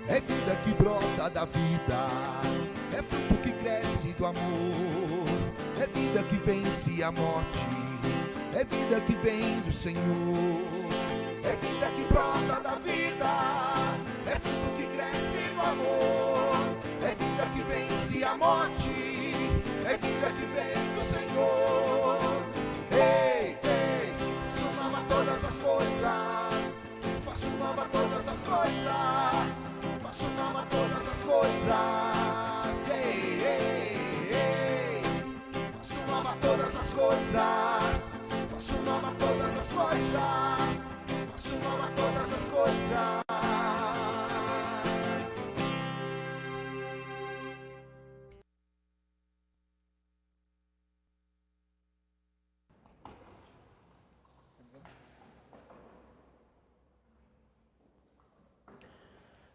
é vida que brota da vida, é fruto que cresce do amor, é vida que vence a morte, é vida que vem do Senhor, é vida que brota da vida, é fruto que cresce do amor, é vida que vence a morte, é vida que vem do Senhor. Ei, ei, faço nova todas as coisas, faço nova todas as coisas, faço nova todas as coisas. Ei, ei, ei, faço nova todas as coisas, faço nova todas as coisas, faço nova todas as coisas.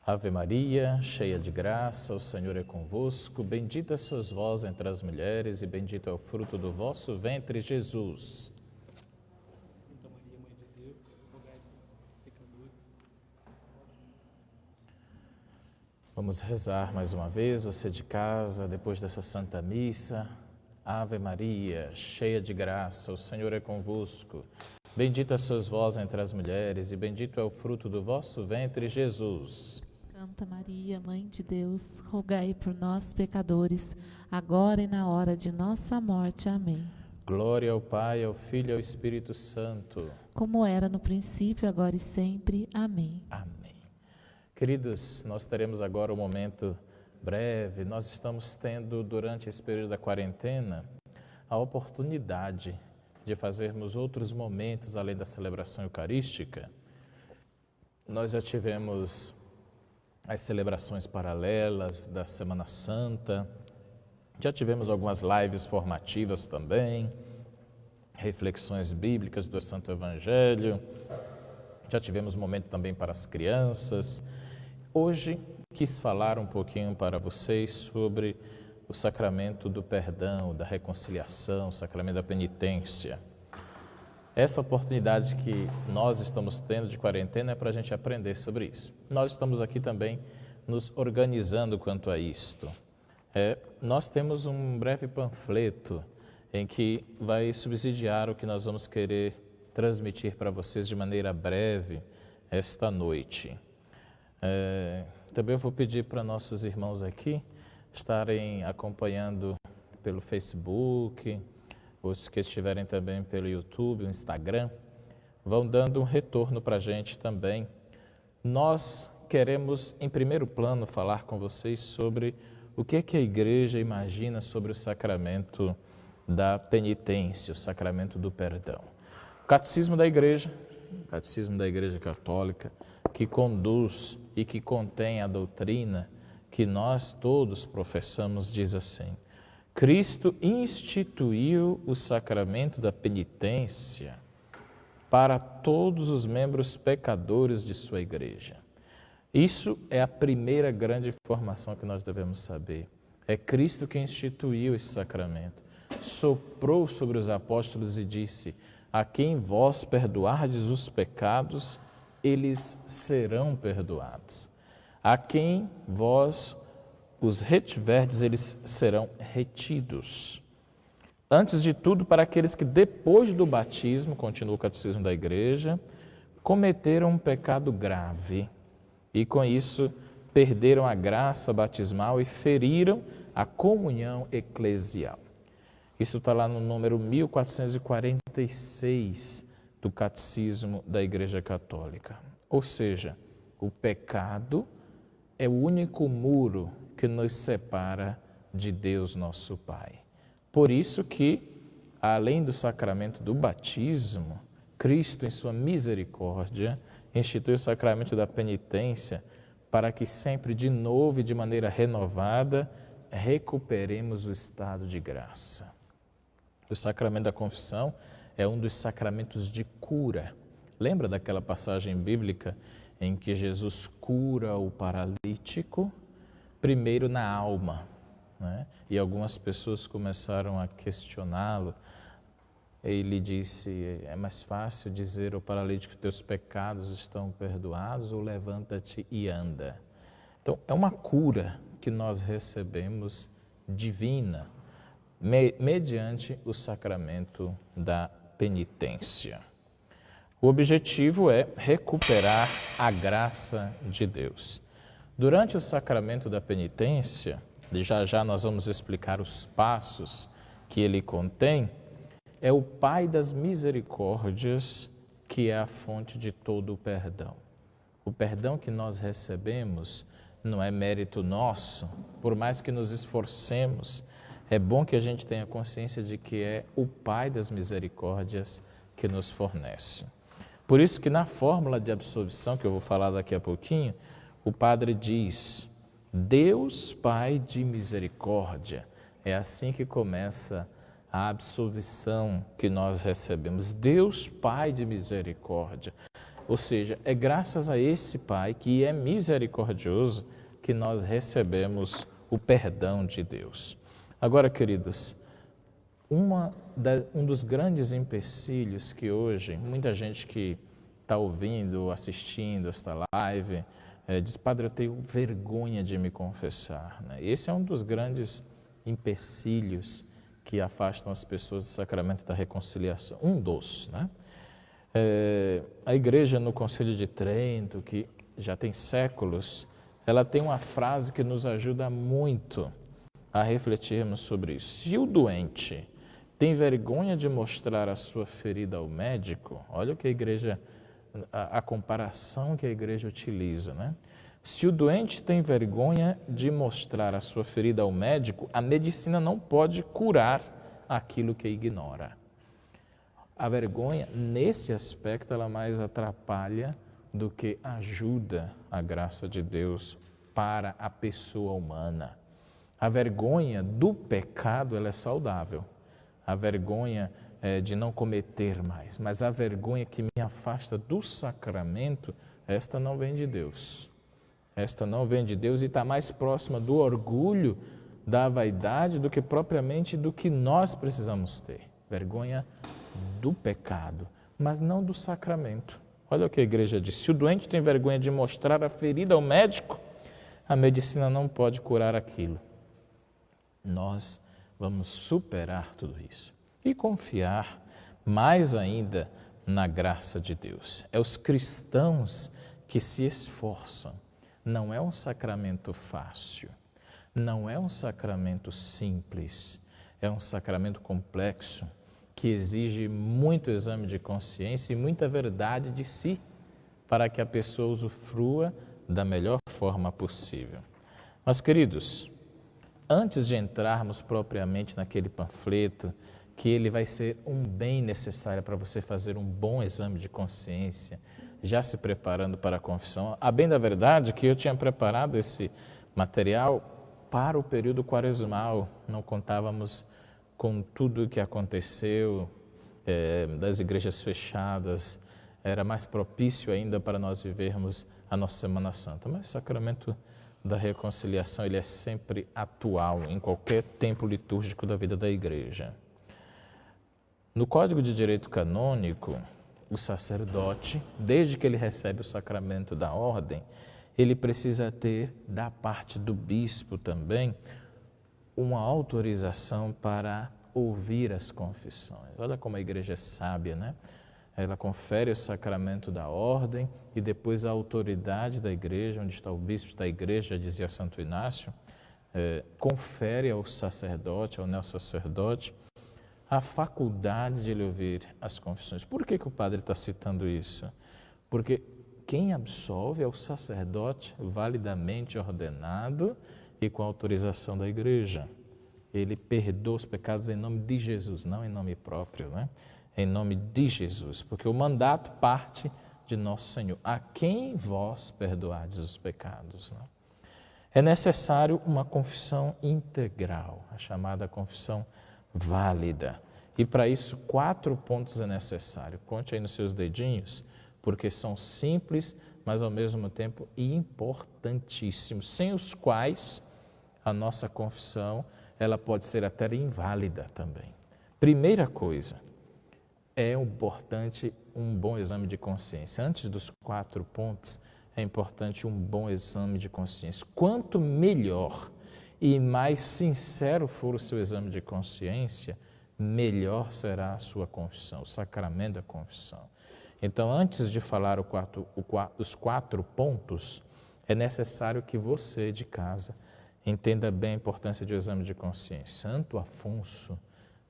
Ave Maria, cheia de graça, o Senhor é convosco. Bendita sois vós entre as mulheres e bendito é o fruto do vosso ventre, Jesus. Santa Maria, Mãe de Deus, rogai por nós, pecadores. Vamos rezar mais uma vez, você de casa, depois dessa Santa Missa. Ave Maria, cheia de graça, o Senhor é convosco. Bendita sois vós entre as mulheres e bendito é o fruto do vosso ventre, Jesus. Santa Maria, Mãe de Deus, rogai por nós, pecadores, agora e na hora de nossa morte. Amém. Glória ao Pai, ao Filho e ao Espírito Santo. Como era no princípio, agora e sempre. Amém. Amém. Queridos, nós teremos agora um momento breve. Nós estamos tendo, durante esse período da quarentena, a oportunidade de fazermos outros momentos além da celebração eucarística. Nós já tivemos as celebrações paralelas da Semana Santa, já tivemos algumas lives formativas também, reflexões bíblicas do Santo Evangelho, já tivemos momento também para as crianças. Hoje quis falar um pouquinho para vocês sobre o sacramento do perdão, da reconciliação, o sacramento da penitência. Essa oportunidade que nós estamos tendo de quarentena é para a gente aprender sobre isso. Nós estamos aqui também nos organizando quanto a isto. Nós temos um breve panfleto em que vai subsidiar o que nós vamos querer transmitir para vocês de maneira breve esta noite. Também eu vou pedir para nossos irmãos aqui estarem acompanhando pelo Facebook, os que estiverem também pelo YouTube, o Instagram, vão dando um retorno para a gente também. Nós queremos, em primeiro plano, falar com vocês sobre o que é que a Igreja imagina sobre o sacramento da penitência, o sacramento do perdão. O Catecismo da Igreja Católica, que conduz e que contém a doutrina que nós todos professamos, diz assim: Cristo instituiu o sacramento da penitência para todos os membros pecadores de sua igreja. Isso é a primeira grande informação que nós devemos saber. É Cristo que instituiu esse sacramento. Soprou sobre os apóstolos e disse: a quem vós perdoardes os pecados, eles serão perdoados. A quem vós os retiverdes, eles serão retidos. Antes de tudo, para aqueles que depois do batismo, continua o Catecismo da Igreja, cometeram um pecado grave e com isso perderam a graça batismal e feriram a comunhão eclesial. Isso está lá no número 1446 do Catecismo da Igreja Católica. Ou seja, o pecado é o único muro que nos separa de Deus nosso Pai. Por isso que, além do sacramento do batismo, Cristo, em sua misericórdia, institui o sacramento da penitência para que sempre de novo e de maneira renovada recuperemos o estado de graça. O sacramento da confissão é um dos sacramentos de cura. Lembra daquela passagem bíblica em que Jesus cura o paralítico? Primeiro na alma, né? E algumas pessoas começaram a questioná-lo. Ele disse: é mais fácil dizer ao paralítico: teus pecados estão perdoados, ou levanta-te e anda. Então, é uma cura que nós recebemos divina, mediante o sacramento da penitência. O objetivo é recuperar a graça de Deus. Durante o sacramento da penitência, já nós vamos explicar os passos que ele contém, é o Pai das misericórdias que é a fonte de todo o perdão. O perdão que nós recebemos não é mérito nosso, por mais que nos esforcemos, é bom que a gente tenha consciência de que é o Pai das misericórdias que nos fornece. Por isso que na fórmula de absolvição, que eu vou falar daqui a pouquinho, o padre diz, Deus Pai de misericórdia. É assim que começa a absolvição que nós recebemos. Deus Pai de misericórdia. Ou seja, é graças a esse Pai que é misericordioso que nós recebemos o perdão de Deus. Agora, queridos, um dos grandes empecilhos que hoje, muita gente que está ouvindo, assistindo esta live, diz, padre, eu tenho vergonha de me confessar. Esse é um dos grandes empecilhos que afastam as pessoas do sacramento da reconciliação. Um dos, né? A igreja no Concílio de Trento, que já tem séculos, ela tem uma frase que nos ajuda muito a refletirmos sobre isso. Se o doente tem vergonha de mostrar a sua ferida ao médico, olha o que a igreja, a comparação que a igreja utiliza, né? Se o doente tem vergonha de mostrar a sua ferida ao médico, a medicina não pode curar aquilo que ignora. A vergonha, nesse aspecto, ela mais atrapalha do que ajuda a graça de Deus para a pessoa humana. A vergonha do pecado, ela é saudável. A vergonha de não cometer mais, mas a vergonha que me afasta do sacramento, esta não vem de Deus. Esta não vem de Deus e está mais próxima do orgulho, da vaidade, do que propriamente do que nós precisamos ter. Vergonha do pecado, mas não do sacramento. Olha o que a igreja diz. Se o doente tem vergonha de mostrar a ferida ao médico, a medicina não pode curar aquilo. Nós vamos superar tudo isso e confiar mais ainda na graça de Deus. É os cristãos que se esforçam. Não é um sacramento fácil, não é um sacramento simples, é um sacramento complexo que exige muito exame de consciência e muita verdade de si para que a pessoa usufrua da melhor forma possível. Mas, queridos, antes de entrarmos propriamente naquele panfleto, que ele vai ser um bem necessário para você fazer um bom exame de consciência, já se preparando para a confissão. A bem da verdade que eu tinha preparado esse material para o período quaresmal, não contávamos com tudo o que aconteceu, das igrejas fechadas, era mais propício ainda para nós vivermos a nossa Semana Santa. Mas o sacramento da reconciliação, ele é sempre atual em qualquer tempo litúrgico da vida da igreja. No Código de Direito Canônico, o sacerdote, desde que ele recebe o sacramento da ordem, ele precisa ter, da parte do bispo também, uma autorização para ouvir as confissões. Olha como a igreja é sábia, né? Ela confere o sacramento da ordem e depois a autoridade da igreja, onde está o bispo da igreja, dizia Santo Inácio, confere ao sacerdote, ao neossacerdote, a faculdade de ele ouvir as confissões. Por que o padre está citando isso? Porque quem absolve é o sacerdote validamente ordenado e com autorização da igreja. Ele perdoa os pecados em nome de Jesus, não em nome próprio, né? Em nome de Jesus, porque o mandato parte de nosso Senhor. A quem vós perdoardes os pecados, né? É necessário uma confissão integral, a chamada confissão válida. E para isso, 4 pontos é necessário. Conte aí nos seus dedinhos, porque são simples, mas ao mesmo tempo importantíssimos, sem os quais a nossa confissão ela pode ser até inválida também. Primeira coisa, é importante um bom exame de consciência. Antes dos 4 pontos, é importante um bom exame de consciência. Quanto melhor e mais sincero for o seu exame de consciência, melhor será a sua confissão, o sacramento da confissão. Então, antes de falar os 4 pontos, é necessário que você de casa entenda bem a importância do exame de consciência. Santo Afonso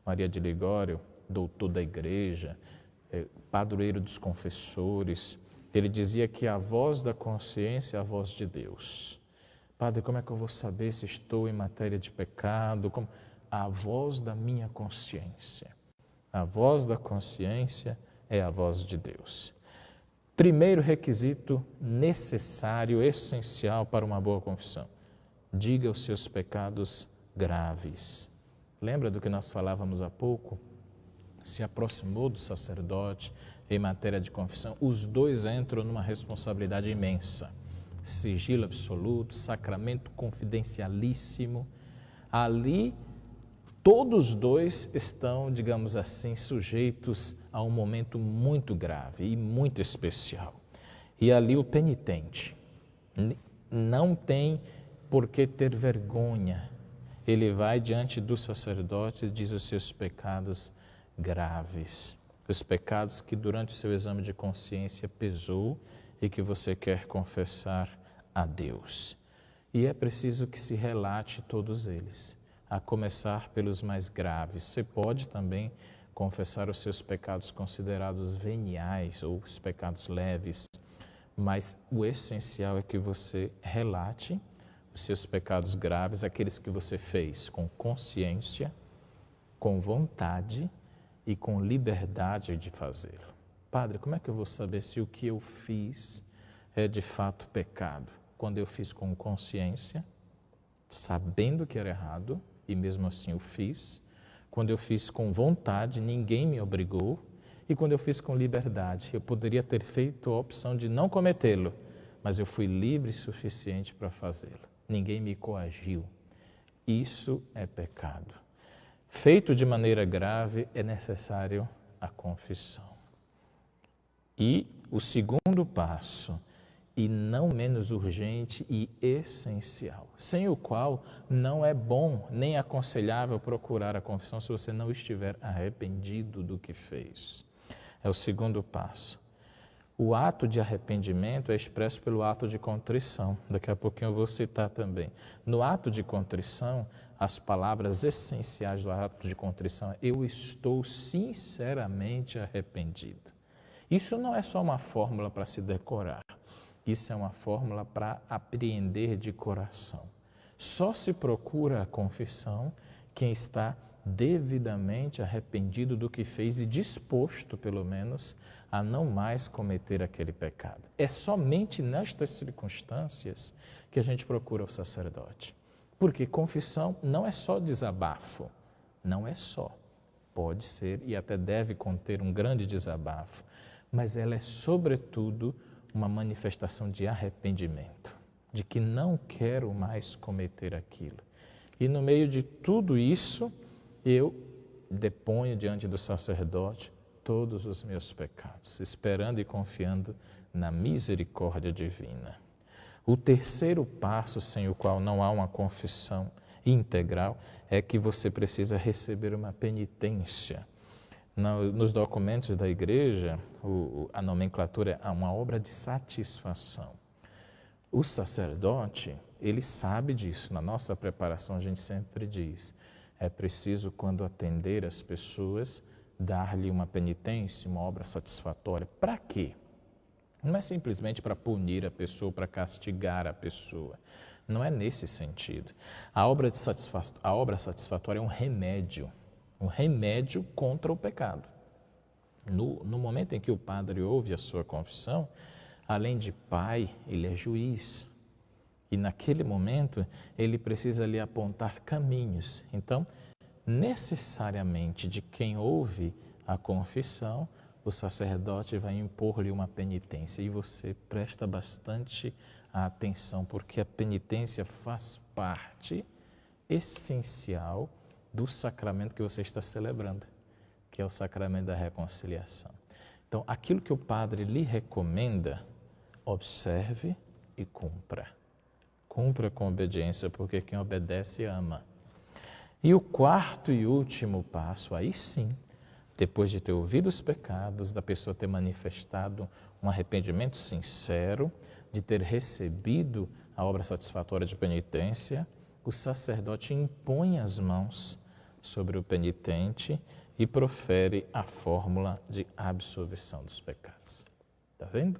Maria de Ligório, doutor da igreja, padroeiro dos confessores, ele dizia que a voz da consciência é a voz de Deus. Padre, como é que eu vou saber se estou em matéria de pecado? A voz da minha consciência. A voz da consciência é a voz de Deus. Primeiro requisito necessário, essencial para uma boa confissão. Diga os seus pecados graves. Lembra do que nós falávamos há pouco? Se aproximou do sacerdote em matéria de confissão, os dois entram numa responsabilidade imensa. Sigilo absoluto, sacramento confidencialíssimo. Ali, todos dois estão, digamos assim, sujeitos a um momento muito grave e muito especial. E ali o penitente não tem por que ter vergonha. Ele vai diante do sacerdote e diz os seus pecados graves, os pecados que durante o seu exame de consciência pesou e que você quer confessar a Deus. E é preciso que se relate todos eles, a começar pelos mais graves. Você pode também confessar os seus pecados considerados veniais ou os pecados leves, mas o essencial é que você relate os seus pecados graves, aqueles que você fez com consciência, com vontade e com liberdade de fazê-lo. Padre, como é que eu vou saber se o que eu fiz é de fato pecado? Quando eu fiz com consciência, sabendo que era errado, e mesmo assim eu fiz. Quando eu fiz com vontade, ninguém me obrigou. E quando eu fiz com liberdade, eu poderia ter feito a opção de não cometê-lo, mas eu fui livre o suficiente para fazê-lo. Ninguém me coagiu. Isso é pecado. Feito de maneira grave, é necessário a confissão. E o segundo passo, e não menos urgente e essencial, sem o qual não é bom nem aconselhável procurar a confissão se você não estiver arrependido do que fez. É o segundo passo. O ato de arrependimento é expresso pelo ato de contrição. Daqui a pouquinho eu vou citar também. No ato de contrição, as palavras essenciais do ato de contrição é: eu estou sinceramente arrependido. Isso não é só uma fórmula para se decorar. Isso é uma fórmula para apreender de coração. Só se procura a confissão quem está devidamente arrependido do que fez e disposto, pelo menos, a não mais cometer aquele pecado. É somente nestas circunstâncias que a gente procura o sacerdote. Porque confissão não é só desabafo, não é só. Pode ser e até deve conter um grande desabafo, mas ela é, sobretudo, uma manifestação de arrependimento, de que não quero mais cometer aquilo. E no meio de tudo isso, eu deponho diante do sacerdote todos os meus pecados, esperando e confiando na misericórdia divina. O terceiro passo, sem o qual não há uma confissão integral, é que você precisa receber uma penitência. Nos documentos da igreja, a nomenclatura é uma obra de satisfação. O sacerdote, ele sabe disso. Na nossa preparação a gente sempre diz, é preciso, quando atender as pessoas, dar-lhe uma penitência, uma obra satisfatória. Para quê? Não é simplesmente para punir a pessoa, para castigar a pessoa. Não é nesse sentido. A obra satisfatória é um remédio contra o pecado. No momento em que o padre ouve a sua confissão, além de pai, ele é juiz. E naquele momento, ele precisa lhe apontar caminhos. Então, necessariamente, de quem ouve a confissão, o sacerdote vai impor-lhe uma penitência. E você presta bastante atenção, porque a penitência faz parte essencial do sacramento que você está celebrando, que é o sacramento da reconciliação. Então, aquilo que o padre lhe recomenda, observe e cumpra. Cumpra com obediência, porque quem obedece ama. E o quarto e último passo, aí sim, depois de ter ouvido os pecados, da pessoa ter manifestado um arrependimento sincero, de ter recebido a obra satisfatória de penitência, o sacerdote impõe as mãos sobre o penitente e profere a fórmula de absolvição dos pecados. Está vendo?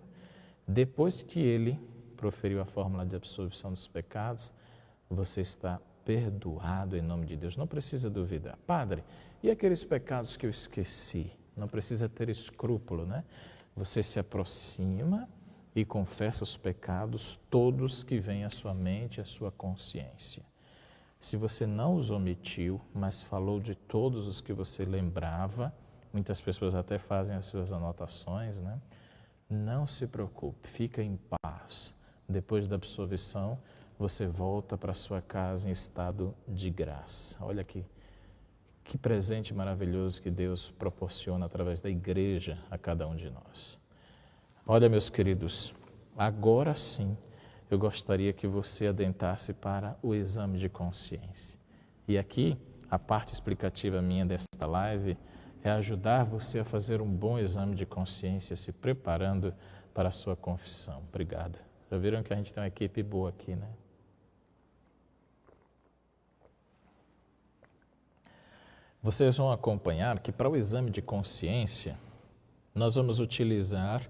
Depois que ele proferiu a fórmula de absolvição dos pecados, você está perdoado em nome de Deus. Não precisa duvidar. Padre, e aqueles pecados que eu esqueci? Não precisa ter escrúpulo, né? Você se aproxima e confessa os pecados todos que vêm à sua mente, à sua consciência. Se você não os omitiu, mas falou de todos os que você lembrava, muitas pessoas até fazem as suas anotações, né? Não se preocupe, fica em paz. Depois da absolvição, você volta para sua casa em estado de graça. Olha aqui, que presente maravilhoso que Deus proporciona através da igreja a cada um de nós. Olha, meus queridos, agora sim, eu gostaria que você adentrasse para o exame de consciência. E aqui, a parte explicativa minha desta live é ajudar você a fazer um bom exame de consciência, se preparando para a sua confissão. Obrigado. Já viram que a gente tem uma equipe boa aqui, né? Vocês vão acompanhar que para o exame de consciência, nós vamos utilizar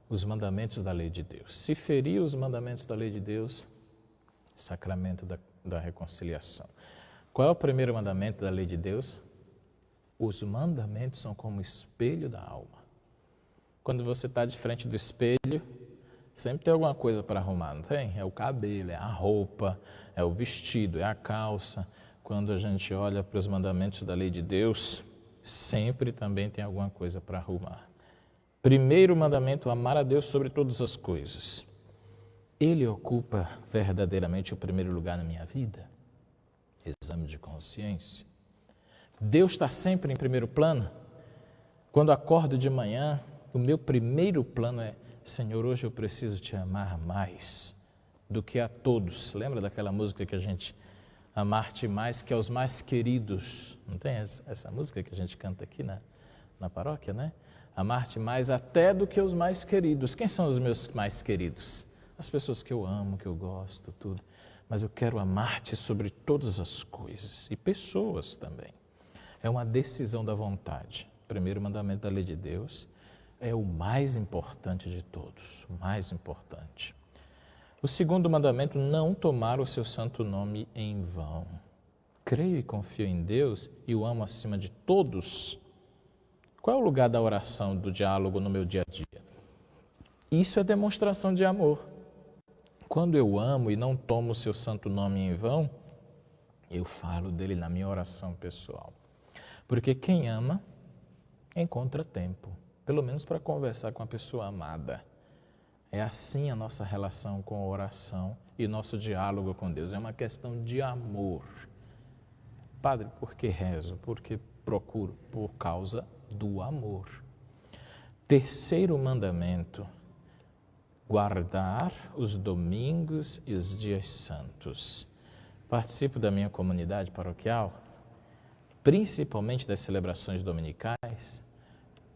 os mandamentos da lei de Deus. Se ferir os mandamentos da lei de Deus, sacramento da reconciliação. Qual é o primeiro mandamento da lei de Deus? Os mandamentos são como espelho da alma. Quando você está de frente do espelho, sempre tem alguma coisa para arrumar, não tem? É o cabelo, é a roupa, é o vestido, é a calça. Quando a gente olha para os mandamentos da lei de Deus, sempre também tem alguma coisa para arrumar. Primeiro mandamento, amar a Deus sobre todas as coisas. Ele ocupa verdadeiramente o primeiro lugar na minha vida? Exame de consciência. Deus está sempre em primeiro plano? Quando acordo de manhã, o meu primeiro plano é: Senhor, hoje eu preciso te amar mais do que a todos. Lembra daquela música que a gente... Amar-te mais que aos mais queridos. Não tem essa música que a gente canta aqui na paróquia, né? Amar-te mais até do que os mais queridos. Quem são os meus mais queridos? As pessoas que eu amo, que eu gosto, tudo. Mas eu quero amar-te sobre todas as coisas. E pessoas também. É uma decisão da vontade. O primeiro mandamento da lei de Deus é o mais importante de todos. O mais importante. O segundo mandamento, não tomar o seu santo nome em vão. Creio e confio em Deus e o amo acima de todos. Qual é o lugar da oração, do diálogo no meu dia a dia? Isso é demonstração de amor. Quando eu amo e não tomo o seu santo nome em vão, eu falo dele na minha oração pessoal. Porque quem ama, encontra tempo, pelo menos para conversar com a pessoa amada. É assim a nossa relação com a oração e nosso diálogo com Deus. É uma questão de amor. Padre, por que rezo? Porque procuro por causa do amor. Terceiro mandamento, guardar os domingos e os dias santos. Participo da minha comunidade paroquial, principalmente das celebrações dominicais,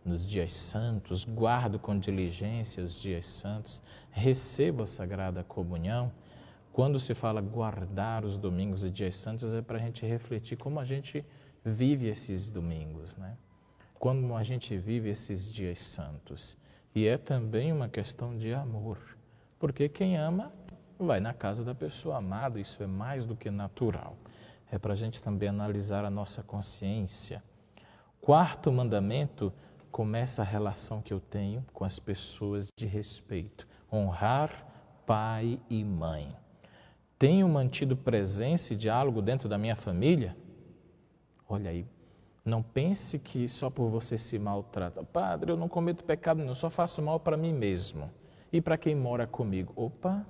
nos dias santos, guardo com diligência os dias santos, recebo a Sagrada Comunhão. Quando se fala guardar os domingos e dias santos, é para a gente refletir como a gente vive esses domingos, né? Como a gente vive esses dias santos. E é também uma questão de amor, porque quem ama vai na casa da pessoa amada, isso é mais do que natural. É para a gente também analisar a nossa consciência. Quarto mandamento, começa a relação que eu tenho com as pessoas de respeito. Honrar pai e mãe. Tenho mantido presença e diálogo dentro da minha família? Olha aí, não pense que só por você se maltrata. Padre, eu não cometo pecado nenhum, só faço mal para mim mesmo. E para quem mora comigo? Opa,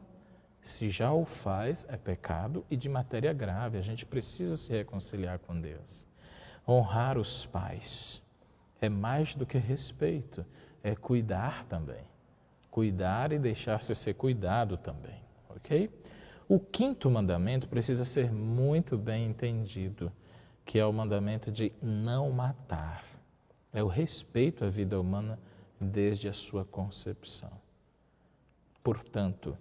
se já o faz, é pecado e de matéria grave. A gente precisa se reconciliar com Deus. Honrar os pais é mais do que respeito, é cuidar também. cuidar e deixar-se ser cuidado também, ok? O quinto mandamento precisa ser muito bem entendido, que é o mandamento de não matar. É o respeito à vida humana desde a sua concepção. Portanto,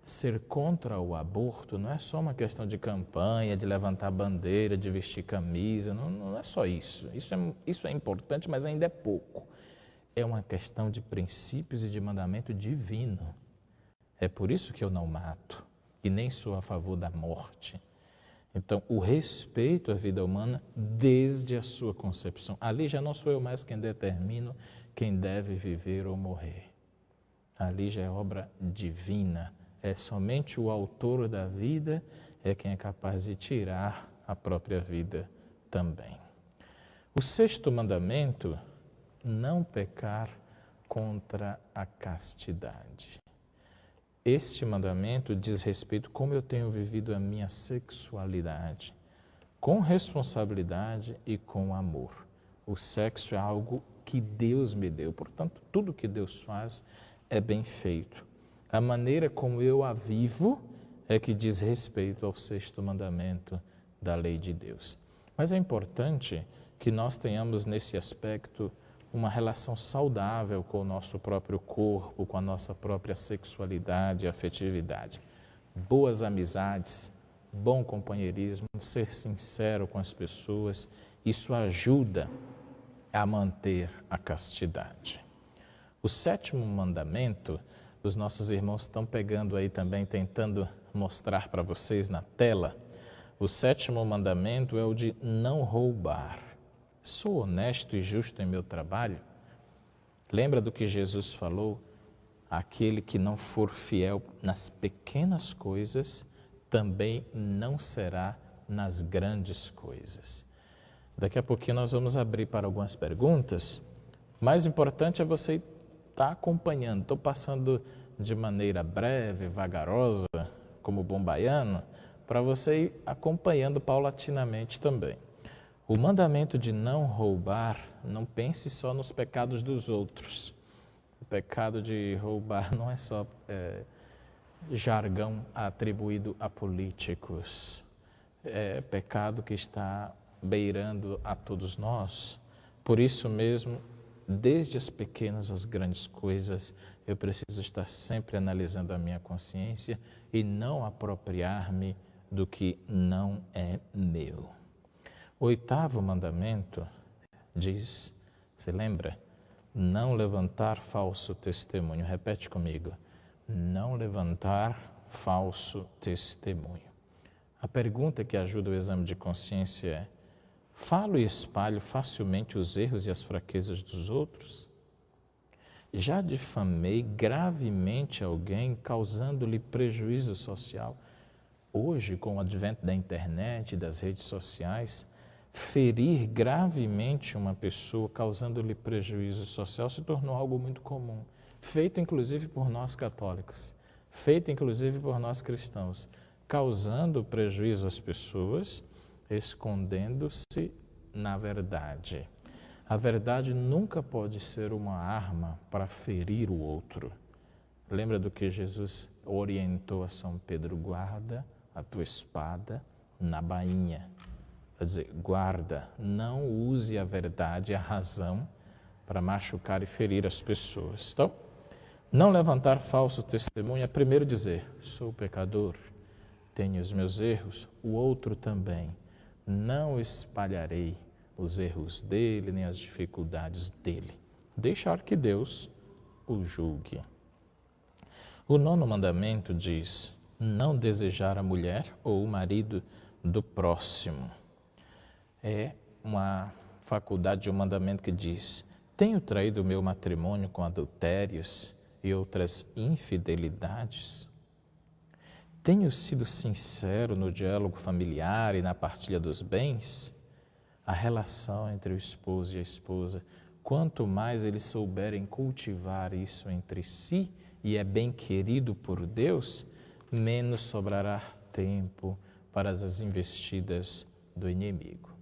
ser contra o aborto não é só uma questão de campanha, de levantar bandeira, de vestir camisa, não é só isso. Isso é importante, mas ainda é pouco. É uma questão de princípios e de mandamento divino. É por isso que eu não mato e nem sou a favor da morte. Então, o respeito à vida humana desde a sua concepção. Ali já não sou eu mais quem determino quem deve viver ou morrer. Ali já é obra divina. É somente o autor da vida é quem é capaz de tirar a própria vida também. O sexto mandamento, não pecar contra a castidade. Este mandamento diz respeito a como eu tenho vivido a minha sexualidade, com responsabilidade e com amor. O sexo é algo que Deus me deu, portanto, tudo que Deus faz é bem feito. A maneira como eu a vivo é que diz respeito ao sexto mandamento da lei de Deus. Mas é importante que nós tenhamos nesse aspecto uma relação saudável com o nosso próprio corpo, com a nossa própria sexualidade e afetividade. Boas amizades, bom companheirismo, ser sincero com as pessoas, isso ajuda a manter a castidade. O sétimo mandamento, os nossos irmãos estão pegando aí também, tentando mostrar para vocês na tela. O sétimo mandamento é o de não roubar. Sou honesto e justo em meu trabalho? Lembra do que Jesus falou? Aquele que não for fiel nas pequenas coisas, também não será nas grandes coisas. Daqui a pouquinho nós vamos abrir para algumas perguntas. O mais importante é você estar acompanhando. Estou passando de maneira breve, vagarosa, como bom baiano, para você ir acompanhando paulatinamente também. O mandamento de não roubar, não pense só nos pecados dos outros. O pecado de roubar não é só jargão atribuído a políticos. É pecado que está beirando a todos nós. Por isso mesmo, desde as pequenas às grandes coisas, eu preciso estar sempre analisando a minha consciência e não apropriar-me do que não é meu. O oitavo mandamento diz, se lembra? Não levantar falso testemunho. Repete comigo. Não levantar falso testemunho. A pergunta que ajuda o exame de consciência é: falo e espalho facilmente os erros e as fraquezas dos outros? Já difamei gravemente alguém, causando-lhe prejuízo social? Hoje, com o advento da internet e das redes sociais, ferir gravemente uma pessoa, causando-lhe prejuízo social, se tornou algo muito comum, feito inclusive por nós católicos, feito inclusive por nós cristãos, causando prejuízo às pessoas, escondendo-se na verdade. A verdade nunca pode ser uma arma para ferir o outro. Lembra do que Jesus orientou a São Pedro? Guarda a tua espada na bainha. Quer dizer, guarda, não use a verdade, a razão, para machucar e ferir as pessoas. Então, não levantar falso testemunho é primeiro dizer, sou pecador, tenho os meus erros, o outro também. Não espalharei os erros dele, nem as dificuldades dele. Deixar que Deus o julgue. O nono mandamento diz, não desejar a mulher ou o marido do próximo. É uma faculdade de um mandamento que diz, tenho traído o meu matrimônio com adultérios e outras infidelidades? Tenho sido sincero no diálogo familiar e na partilha dos bens? A relação entre o esposo e a esposa, quanto mais eles souberem cultivar isso entre si e é bem querido por Deus, menos sobrará tempo para as investidas do inimigo.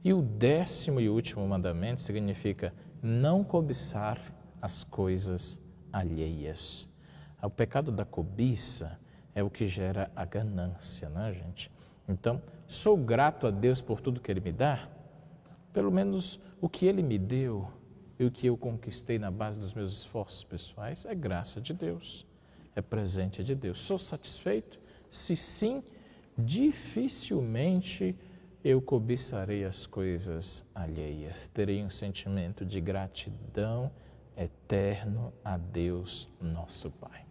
E o 10º e último mandamento significa não cobiçar as coisas alheias. O pecado da cobiça é o que gera a ganância, né, gente? Então, sou grato a Deus por tudo que Ele me dá? Pelo menos o que Ele me deu e o que eu conquistei na base dos meus esforços pessoais é graça de Deus, é presente de Deus. Sou satisfeito? Se sim, dificilmente eu cobiçarei as coisas alheias. Terei um sentimento de gratidão eterno a Deus, nosso Pai.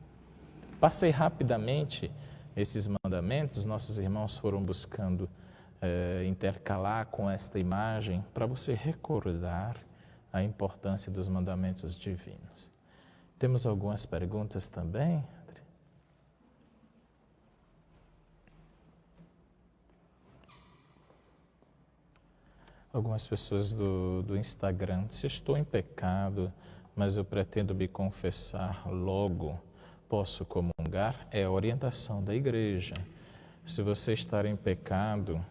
Passei rapidamente esses mandamentos, nossos irmãos foram buscando intercalar com esta imagem para você recordar a importância dos mandamentos divinos. Temos algumas perguntas também? Algumas pessoas do Instagram, se estou em pecado, mas eu pretendo me confessar logo, posso comungar? É a orientação da igreja. Se você estar em pecado,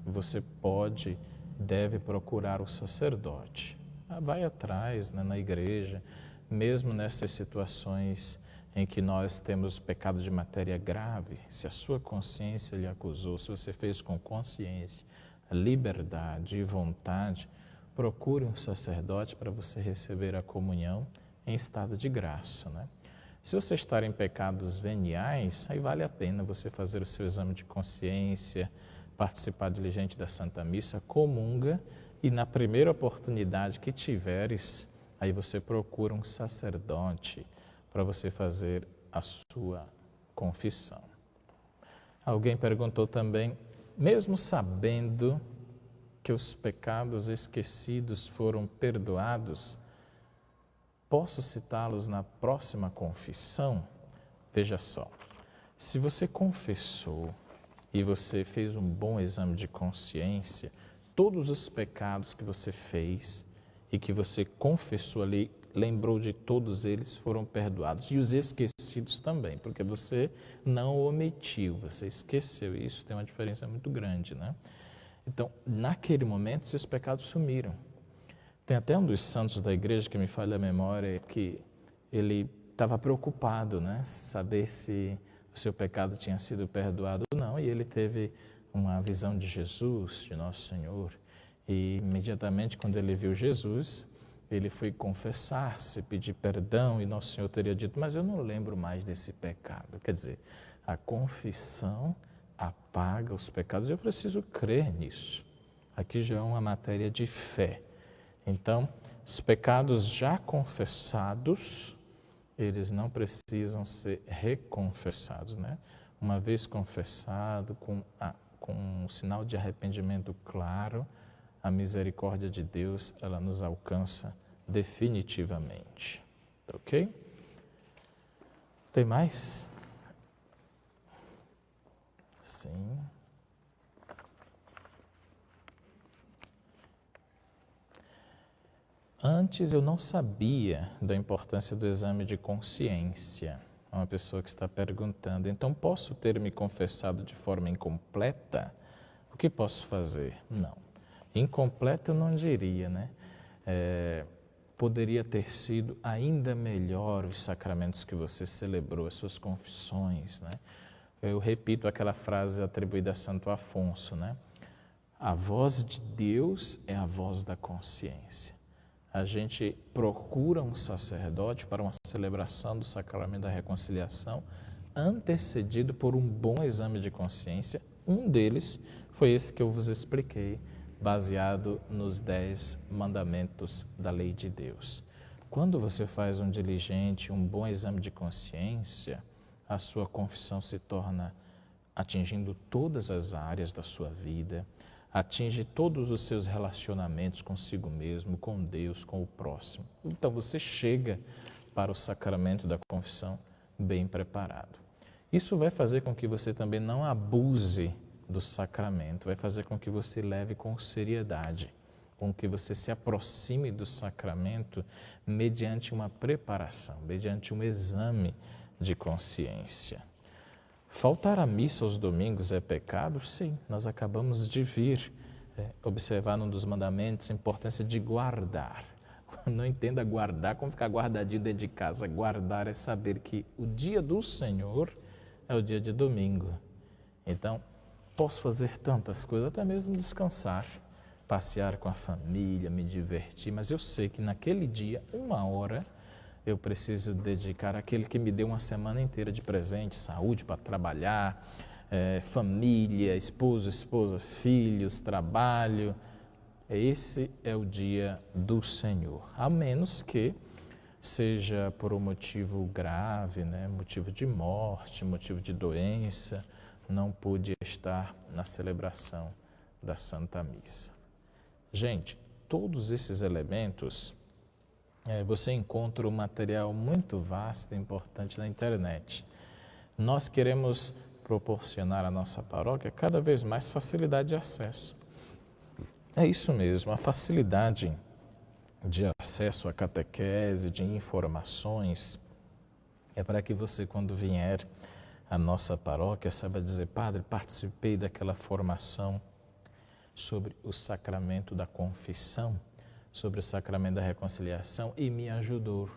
você pode, deve procurar o sacerdote. Vai atrás, né, na igreja, mesmo nessas situações em que nós temos pecado de matéria grave, se a sua consciência lhe acusou, se você fez com consciência, liberdade e vontade, procure um sacerdote para você receber a comunhão em estado de graça, né? Se você estar em pecados veniais, aí vale a pena você fazer o seu exame de consciência, participar diligente da Santa Missa, comunga e na primeira oportunidade que tiveres, aí você procura um sacerdote para você fazer a sua confissão. Alguém perguntou também, mesmo sabendo que os pecados esquecidos foram perdoados, posso citá-los na próxima confissão? Veja só, se você confessou e você fez um bom exame de consciência, todos os pecados que você fez e que você confessou ali, lembrou de todos eles, foram perdoados. E os esquecidos também, porque você não omitiu, você esqueceu. Isso tem uma diferença muito grande, né? Então, naquele momento, seus pecados sumiram. Tem até um dos santos da igreja que me falha a memória, que ele estava preocupado, né? Saber se o seu pecado tinha sido perdoado ou não. E ele teve uma visão de Jesus, de Nosso Senhor. E imediatamente, quando ele viu Jesus, ele foi confessar-se, pedir perdão, e Nosso Senhor teria dito, mas eu não lembro mais desse pecado. Quer dizer, a confissão apaga os pecados. Eu preciso crer nisso. Aqui já é uma matéria de fé. Então, os pecados já confessados, eles não precisam ser reconfessados, né? Uma vez confessado, com um sinal de arrependimento claro, a misericórdia de Deus, ela nos alcança definitivamente. Ok? Tem mais? Sim. Antes eu não sabia da importância do exame de consciência. É uma pessoa que está perguntando, então posso ter me confessado de forma incompleta? O que posso fazer? Não. Incompleta eu não diria, né? Poderia ter sido ainda melhor os sacramentos que você celebrou, as suas confissões, né? Eu repito aquela frase atribuída a Santo Afonso, né? A voz de Deus é a voz da consciência. A gente procura um sacerdote para uma celebração do sacramento da reconciliação, antecedido por um bom exame de consciência. Um deles foi esse que eu vos expliquei, baseado nos 10 mandamentos da lei de Deus. Quando você faz um diligente, um bom exame de consciência, a sua confissão se torna atingindo todas as áreas da sua vida, atinge todos os seus relacionamentos consigo mesmo, com Deus, com o próximo. Então você chega para o sacramento da confissão bem preparado. Isso vai fazer com que você também não abuse do sacramento, vai fazer com que você leve com seriedade, com que você se aproxime do sacramento mediante uma preparação, mediante um exame de consciência. Faltar à missa aos domingos é pecado? Sim, nós acabamos de vir observar num dos mandamentos a importância de guardar. Não entenda guardar como ficar guardadinho dentro de casa. Guardar é saber que o dia do Senhor é o dia de domingo. Então, posso fazer tantas coisas, até mesmo descansar, passear com a família, me divertir, mas eu sei que naquele dia, 1 hora, eu preciso dedicar àquele que me deu uma semana inteira de presente, saúde para trabalhar, família, esposa, filhos, trabalho. Esse é o dia do Senhor, a menos que seja por um motivo grave, né? Motivo de morte, motivo de doença, não pude estar na celebração da Santa Missa. Gente, todos esses elementos, você encontra um material muito vasto e importante na internet. Nós queremos proporcionar à nossa paróquia cada vez mais facilidade de acesso. É isso mesmo, a facilidade de acesso à catequese, de informações, é para que você, quando vier à nossa paróquia, saiba dizer: Padre, participei daquela formação sobre o sacramento da confissão, sobre o sacramento da reconciliação e me ajudou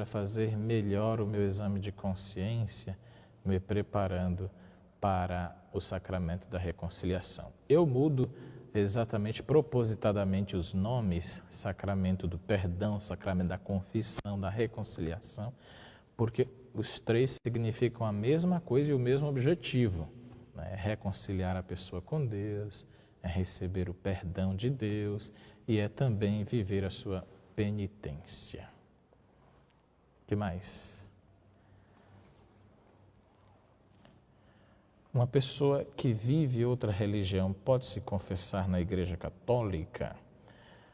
a fazer melhor o meu exame de consciência, me preparando para o sacramento da reconciliação. Eu mudo exatamente, propositadamente, os nomes: sacramento do perdão, sacramento da confissão, da reconciliação, porque os três significam a mesma coisa e o mesmo objetivo, né? Reconciliar a pessoa com Deus, é receber o perdão de Deus e é também viver a sua penitência. O que mais? Uma pessoa que vive outra religião pode se confessar na Igreja Católica?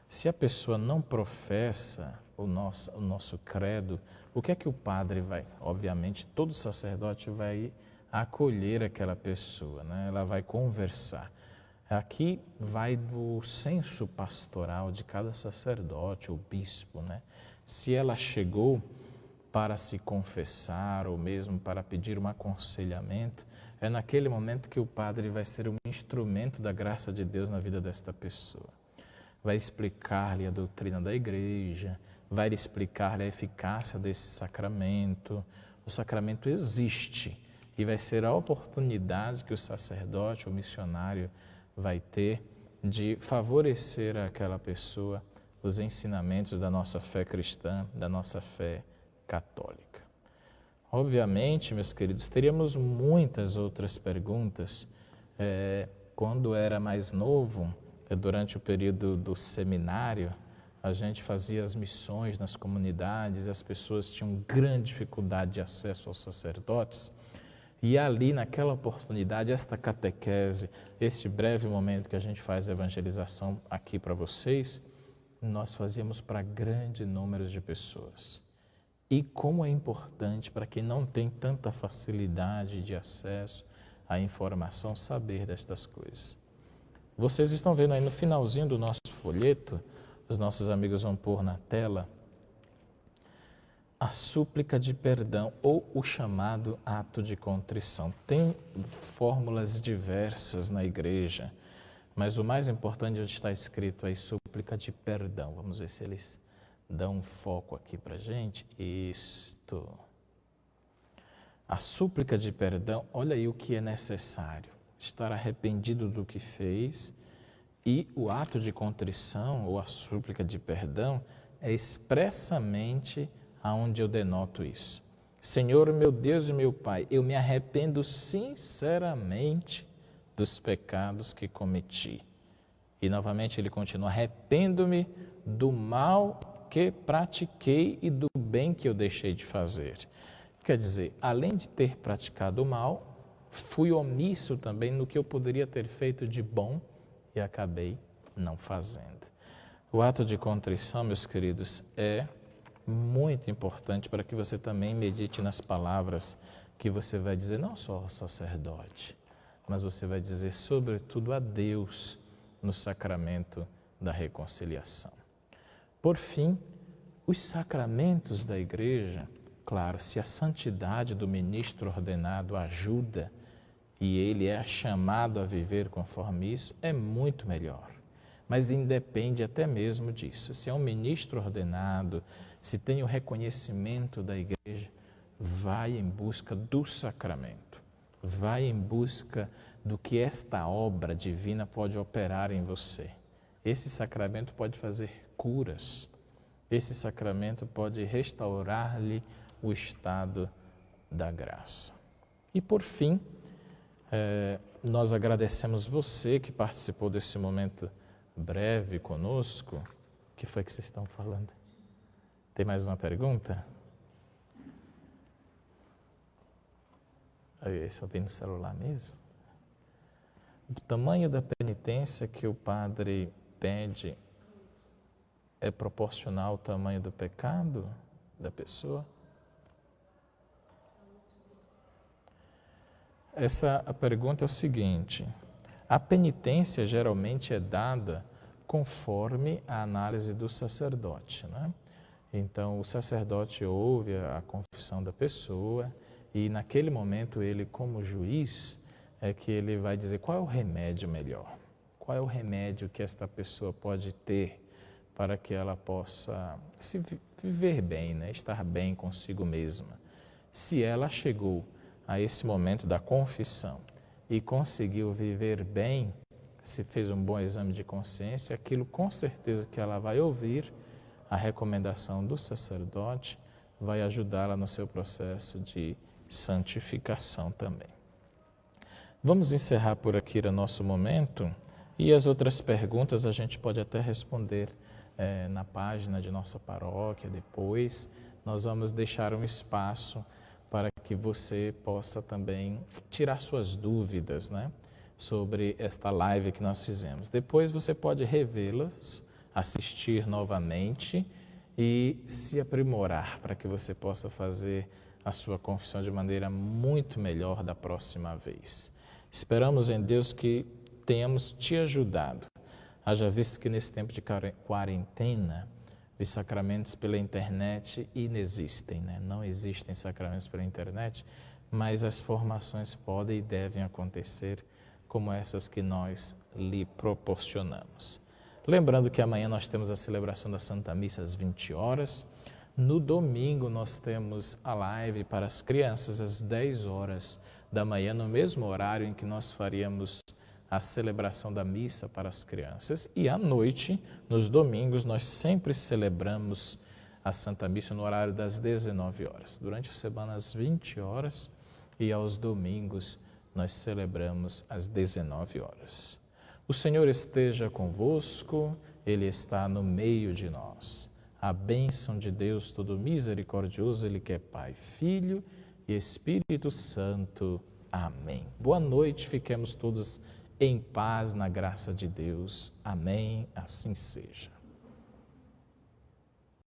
Se a pessoa não professa o nosso credo, o que é que o padre vai? Obviamente, todo sacerdote vai acolher aquela pessoa, né? Ela vai conversar. Aqui vai do senso pastoral de cada sacerdote ou bispo, né? Se ela chegou para se confessar ou mesmo para pedir um aconselhamento, é naquele momento que o padre vai ser um instrumento da graça de Deus na vida desta pessoa. Vai explicar-lhe a doutrina da igreja, vai explicar-lhe a eficácia desse sacramento. O sacramento existe e vai ser a oportunidade que o sacerdote ou missionário vai ter de favorecer àquela pessoa os ensinamentos da nossa fé cristã, da nossa fé católica. Obviamente, meus queridos, teríamos muitas outras perguntas. Quando era mais novo, durante o período do seminário, a gente fazia as missões nas comunidades, as pessoas tinham grande dificuldade de acesso aos sacerdotes, e ali, naquela oportunidade, esta catequese, este breve momento que a gente faz a evangelização aqui para vocês, nós fazíamos para grande número de pessoas. E como é importante para quem não tem tanta facilidade de acesso à informação, saber destas coisas. Vocês estão vendo aí no finalzinho do nosso folheto, os nossos amigos vão pôr na tela, a súplica de perdão ou o chamado ato de contrição. Tem fórmulas diversas na igreja, mas o mais importante está escrito aí, súplica de perdão. Vamos ver se eles dão um foco aqui para a gente. Isto. A súplica de perdão, olha aí o que é necessário. Estar arrependido do que fez, e o ato de contrição ou a súplica de perdão é expressamente aonde eu denoto isso. Senhor, meu Deus e meu Pai, eu me arrependo sinceramente dos pecados que cometi. E novamente ele continua: arrependo-me do mal que pratiquei e do bem que eu deixei de fazer. Quer dizer, além de ter praticado o mal, fui omisso também no que eu poderia ter feito de bom e acabei não fazendo. O ato de contrição, meus queridos, é muito importante para que você também medite nas palavras que você vai dizer, não só ao sacerdote, mas você vai dizer sobretudo a Deus no sacramento da reconciliação. Por fim, os sacramentos da igreja, claro, se a santidade do ministro ordenado ajuda e ele é chamado a viver conforme isso, é muito melhor. mas independe até mesmo disso. Se é um ministro ordenado, se tem o reconhecimento da igreja, vai em busca do sacramento, vai em busca do que esta obra divina pode operar em você. Esse sacramento pode fazer curas, esse sacramento pode restaurar-lhe o estado da graça. E por fim, nós agradecemos você que participou desse momento breve conosco. O que foi que vocês estão falando? Tem mais uma pergunta? Aí, só vem no celular mesmo? O tamanho da penitência que o padre pede é proporcional ao tamanho do pecado da pessoa? A pergunta é o seguinte: a penitência geralmente é dada conforme a análise do sacerdote, né? Então, o sacerdote ouve a confissão da pessoa e, naquele momento, ele, como juiz, é que ele vai dizer qual é o remédio melhor, qual é o remédio que esta pessoa pode ter para que ela possa se viver bem, né? Estar bem consigo mesma. Se ela chegou a esse momento da confissão e conseguiu viver bem, se fez um bom exame de consciência, aquilo com certeza que ela vai ouvir, a recomendação do sacerdote vai ajudá-la no seu processo de santificação também. Vamos encerrar por aqui o nosso momento e as outras perguntas a gente pode até responder na página de nossa paróquia depois. Nós vamos deixar um espaço para que você possa também tirar suas dúvidas, né, sobre esta live que nós fizemos. Depois você pode revê-las, assistir novamente e se aprimorar para que você possa fazer a sua confissão de maneira muito melhor da próxima vez. Esperamos em Deus que tenhamos te ajudado. Haja visto que nesse tempo de quarentena, os sacramentos pela internet inexistem, né? Não existem sacramentos pela internet, mas as formações podem e devem acontecer como essas que nós lhe proporcionamos. Lembrando que amanhã nós temos a celebração da Santa Missa às 20 horas. No domingo nós temos a live para as crianças às 10 horas da manhã, no mesmo horário em que nós faríamos a celebração da missa para as crianças. E à noite, nos domingos, nós sempre celebramos a Santa Missa no horário das 19 horas. Durante a semana às 20 horas e aos domingos nós celebramos às 19 horas. O Senhor esteja convosco, Ele está no meio de nós. A bênção de Deus todo misericordioso, Ele que é Pai, Filho e Espírito Santo. Amém. Boa noite, fiquemos todos em paz na graça de Deus. Amém. Assim seja.